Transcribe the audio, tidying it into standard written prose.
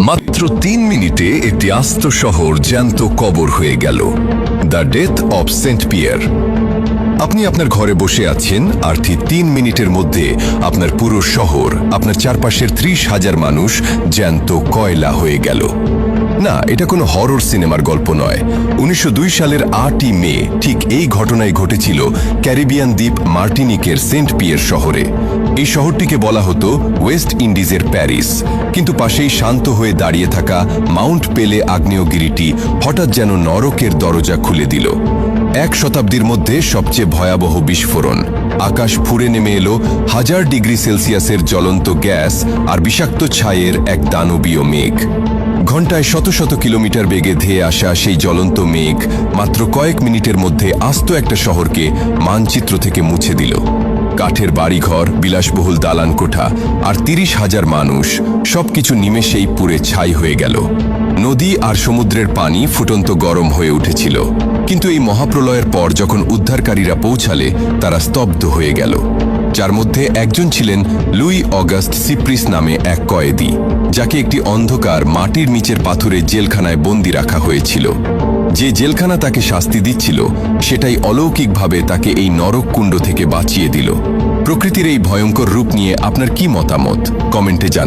মাত্র 3 মিনিটে একটি আস্ত শহর জ্যান্ত কবর হয়ে গেল। The death of Saint Pierre. আপনি আপনার ঘরে বসে আছেন আর ঠিক 3 মিনিটের মধ্যে আপনার পুরো শহর, আপনার চারপাশের 30,000 মানুষ জ্যান্ত কয়লা হয়ে গেল। না, এটা কোনো হরর সিনেমার গল্প নয়। 1902 সালের 8ই মে ঠিক এই ঘটনাই ঘটেছিল ক্যারিবিয়ান দ্বীপ মার্টিনিকের সেন্ট পিয়ার শহরে। এই শহরটিকে বলা হতো ওয়েস্ট ইন্ডিজের প্যারিস, কিন্তু পাশেই শান্ত হয়ে দাঁড়িয়ে থাকা মাউন্ট পেলে আগ্নেয়গিরিটি হঠাৎ যেন নরকের দরজা খুলে দিল। 1 শতাব্দীর মধ্যে সবচেয়ে ভয়াবহ বিস্ফোরণ। আকাশ ফুঁড়ে নেমে এলো 1000 ডিগ্রি সেলসিয়াসের জ্বলন্ত গ্যাস আর বিষাক্ত ছাইয়ের এক দানবীয় মেঘ। ঘন্টায় শত শত কিলোমিটার বেগে ধেয়ে আসা সেই জ্বলন্ত মেঘ মাত্র কয়েক মিনিটের মধ্যে আস্ত একটা শহরকে মানচিত্র থেকে মুছে দিল। কাঠের বাড়িঘর, বিলাসবহুল দালান কোঠা আর 30,000 মানুষ, সবকিছু নিমেষেই পুড়ে ছাই হয়ে গেল। নদী আর সমুদ্রের পানি ফুটন্ত গরম হয়ে উঠেছিল, কিন্তু এই মহাপ্রলয়ের পর যখন উদ্ধারকারীরা পৌঁছালে তারা স্তব্ধ হয়ে গেল। যার মধ্যে একজন ছিলেন লুই অগাস্ট সিপ্রিস নামে এক কয়েদি, যাকে একটি অন্ধকার মাটির নিচের পাথুরে জেলখানায় বন্দি রাখা হয়েছিল। যে জেলখানা তাকে শাস্তি দিচ্ছিল সেটাই অলৌকিকভাবে তাকে এই নরককুণ্ড থেকে বাঁচিয়ে দিল। প্রকৃতির এই ভয়ঙ্কর রূপ নিয়ে আপনার কি মতামত? কমেন্টে জানান।